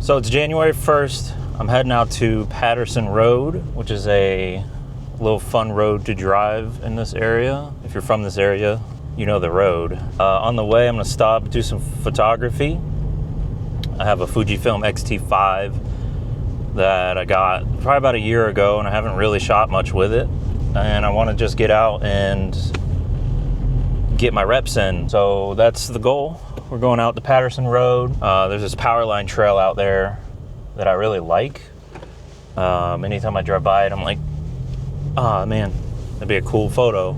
So it's January 1st. I'm heading out to Patterson Road, which is a little fun road to drive in this area. If you're from this area, you know the road. On the way, I'm gonna stop, do some photography. I have a Fujifilm X-T5 that I got probably about a year ago, and I haven't really shot much with it. And I wanna just get out and get my reps in. So that's the goal. We're going out to Patterson Road. There's this powerline trail out there that I really like. Anytime I drive by it, I'm like, ah, man, that'd be a cool photo.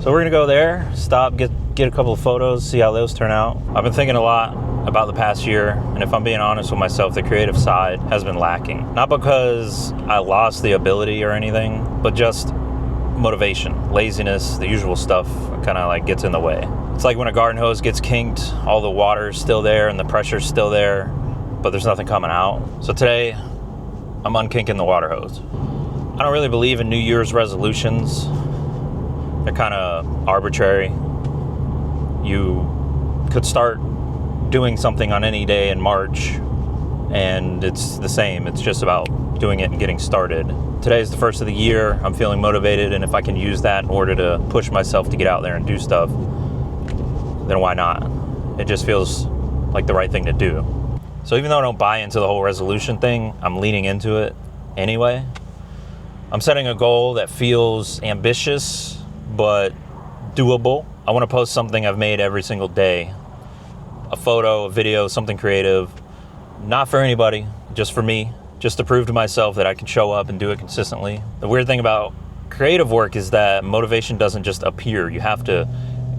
So we're gonna go there, stop, get a couple of photos, see how those turn out. I've been thinking a lot about the past year, and if I'm being honest with myself, the creative side has been lacking. Not because I lost the ability or anything, but just motivation, laziness, the usual stuff kind of like gets in the way. It's like when a garden hose gets kinked, all the water's still there and the pressure's still there, but there's nothing coming out. So today, I'm unkinking the water hose. I don't really believe in New Year's resolutions. They're kind of arbitrary. You could start doing something on any day in March, and it's the same. It's just about doing it and getting started. Today's the first of the year. I'm feeling motivated, and if I can use that in order to push myself to get out there and do stuff, then why not? It just feels like the right thing to do. So even though I don't buy into the whole resolution thing, I'm leaning into it anyway. I'm setting a goal that feels ambitious, but doable. I want to post something I've made every single day. A photo, a video, something creative. Not for anybody, just for me. Just to prove to myself that I can show up and do it consistently. The weird thing about creative work is that motivation doesn't just appear. You have to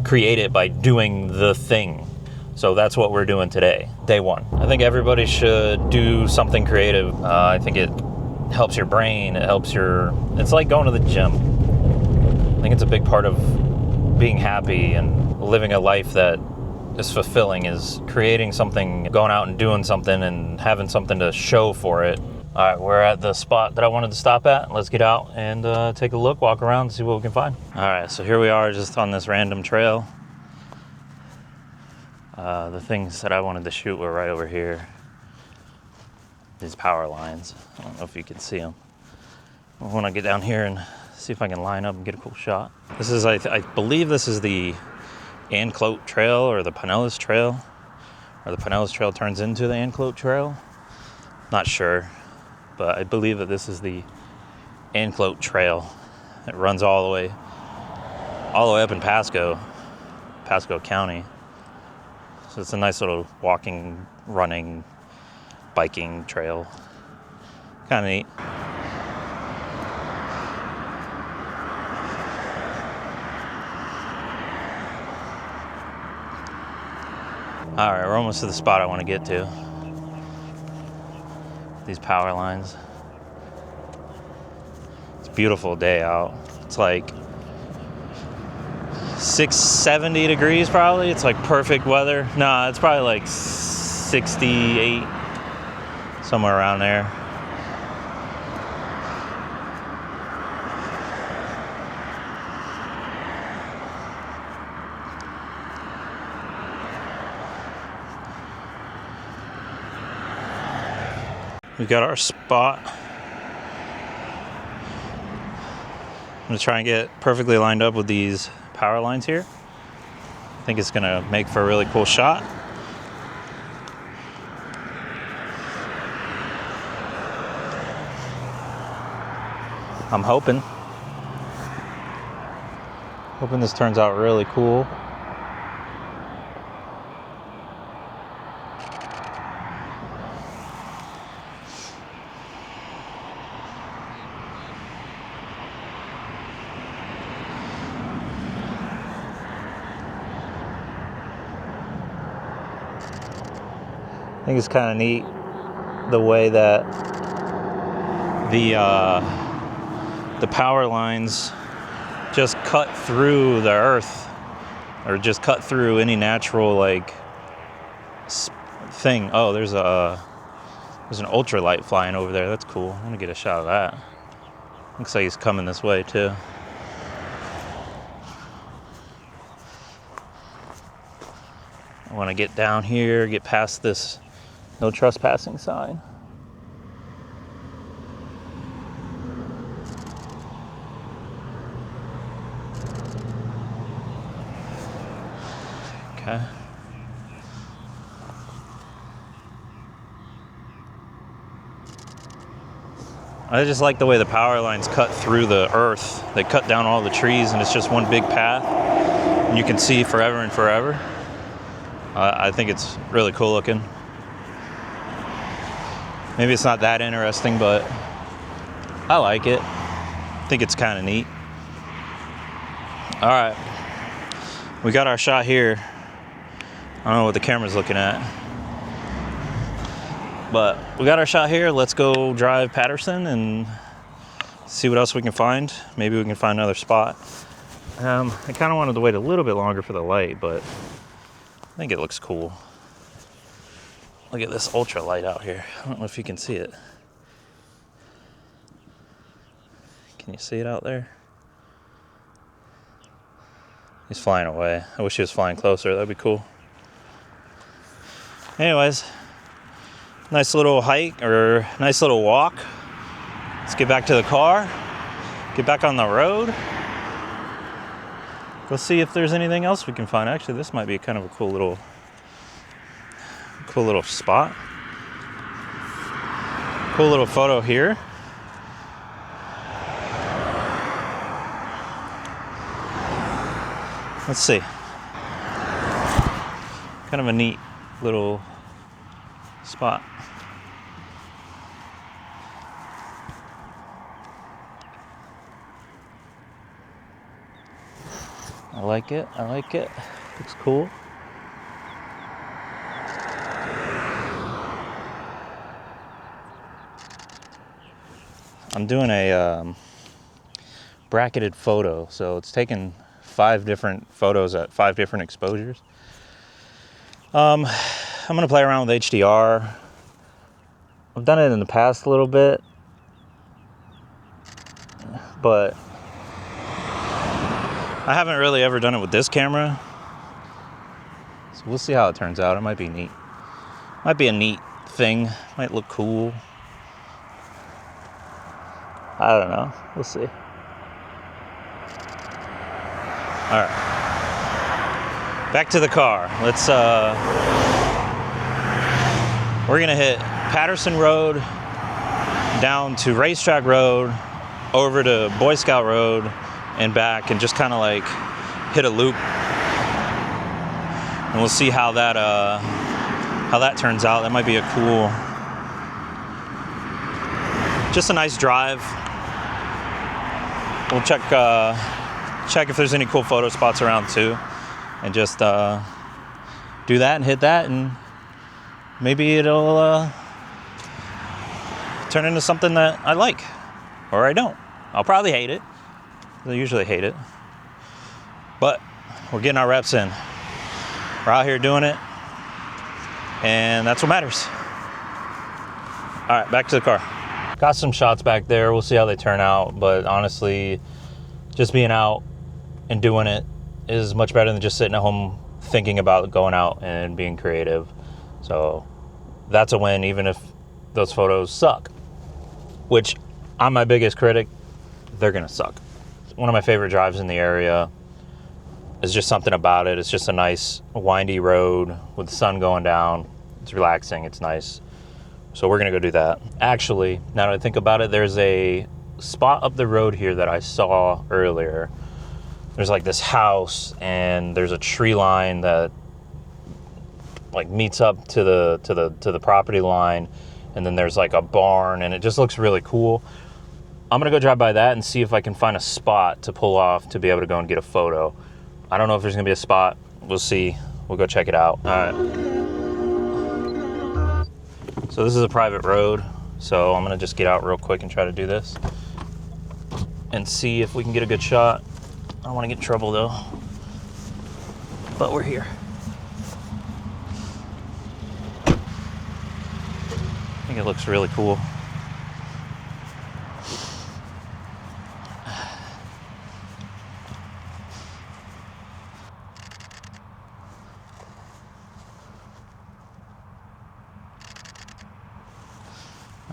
create it by doing the thing. So that's what we're doing today, day one. I think everybody should do something creative. I think it helps your brain, it's like going to the gym. I think it's a big part of being happy and living a life that is fulfilling, is creating something, going out and doing something and having something to show for it. All right, we're at the spot that I wanted to stop at. Let's get out and take a look, walk around, see what we can find. All right, so here we are just on this random trail. The things that I wanted to shoot were right over here. These power lines. I don't know if you can see them. I want to get down here and see if I can line up and get a cool shot. This is, I believe this is the Anclote Trail or the Pinellas Trail, or the Pinellas Trail turns into the Anclote Trail. Not sure, but I believe that this is the Anclote Trail. It runs all the way up in Pasco County. So it's a nice little walking, running, biking trail. Kind of neat. All right, we're almost to the spot I want to get to. These power lines. It's a beautiful day out. It's like 70 degrees probably. It's like perfect weather. Nah, it's probably like 68, somewhere around there. We got our spot. I'm gonna try and get perfectly lined up with these power lines here. I think it's gonna make for a really cool shot. I'm hoping this turns out really cool. I think it's kind of neat the way that the power lines just cut through the earth, or just cut through any natural like thing. Oh, there's an ultralight flying over there. That's cool. I'm gonna get a shot of that. Looks like he's coming this way too. I want to get down here, get past this No trespassing sign. Okay. I just like the way the power lines cut through the earth. They cut down all the trees and it's just one big path. And you can see forever and forever. I think it's really cool looking. Maybe it's not that interesting, but I like it. I think it's kind of neat. All right. We got our shot here. I don't know what the camera's looking at. But we got our shot here. Let's go drive Patterson and see what else we can find. Maybe we can find another spot. I kind of wanted to wait a little bit longer for the light, but I think it looks cool. Look at this ultra light out here. I don't know if you can see it. Can you see it out there? He's flying away. I wish he was flying closer. That'd be cool. Anyways, nice little hike or nice little walk. Let's get back to the car, get back on the road. Go see if there's anything else we can find. Actually, this might be kind of a cool little spot. Cool little photo here. Let's see. Kind of a neat little spot. I like it. I like it. Looks cool. I'm doing a bracketed photo, so it's taking 5 different photos at 5 different exposures. I'm gonna play around with HDR. I've done it in the past a little bit, but I haven't really ever done it with this camera. So we'll see how it turns out. It might be neat. Might be a neat thing. Might look cool. I don't know. We'll see. All right. Back to the car. Let's we're gonna hit Patterson Road down to Racetrack Road, over to Boyscout Road and back, and just kind of like hit a loop. And we'll see how that turns out. That might be a cool, just a nice drive. We'll check if there's any cool photo spots around too, and just do that and hit that, and maybe it'll turn into something that I like, or I don't. I'll probably hate it. I usually hate it, but we're getting our reps in. We're out here doing it, and that's what matters. All right, back to the car. Got some shots back there. We'll see how they turn out, but honestly, just being out and doing it is much better than just sitting at home thinking about going out and being creative. So that's a win, even if those photos suck, which I'm my biggest critic. They're gonna suck. One of my favorite drives in the area. Is just something about it. It's just a nice windy road with the sun going down. It's relaxing, it's nice. So we're gonna go do that. Actually, now that I think about it, there's a spot up the road here that I saw earlier. There's like this house, and there's a tree line that like meets up to the property line, and then there's like a barn, and it just looks really cool. I'm gonna go drive by that and see if I can find a spot to pull off to be able to go and get a photo. I don't know if there's gonna be a spot. We'll see. We'll go check it out. All right. So this is a private road, so I'm gonna just get out real quick and try to do this and see if we can get a good shot. I don't want to get in trouble though, but we're here. I think it looks really cool.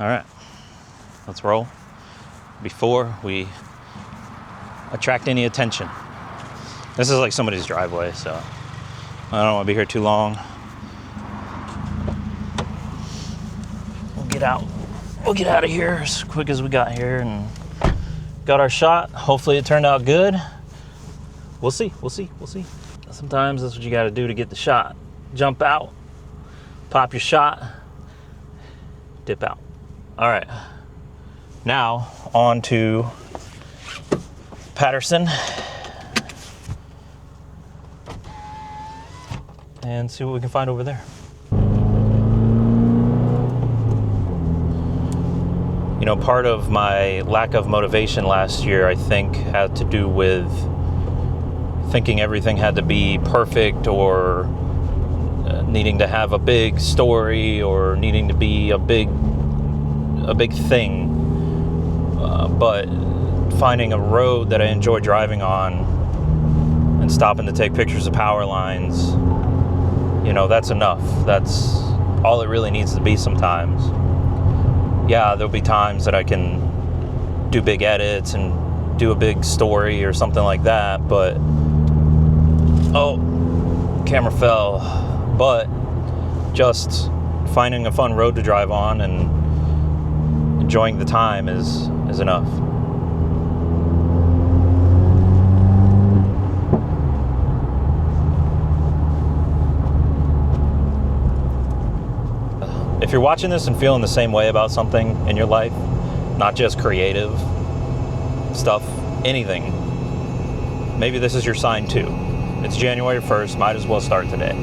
All right, let's roll before we attract any attention. This is like somebody's driveway, so I don't want to be here too long. We'll get out of here as quick as we got here and got our shot. Hopefully it turned out good. We'll see. Sometimes that's what you got to do to get the shot. Jump out, pop your shot, dip out. All right, now on to Patterson and see what we can find over there. You know, part of my lack of motivation last year, I think, had to do with thinking everything had to be perfect, or needing to have a big story, or needing to be a big thing. But finding a road that I enjoy driving on and stopping to take pictures of power lines, you know, that's enough. That's all it really needs to be sometimes. Yeah, there'll be times that I can do big edits and do a big story or something like that, but oh, camera fell. But just finding a fun road to drive on and enjoying the time is enough. If you're watching this and feeling the same way about something in your life, not just creative stuff, anything, maybe this is your sign too. It's January 1st, might as well start today.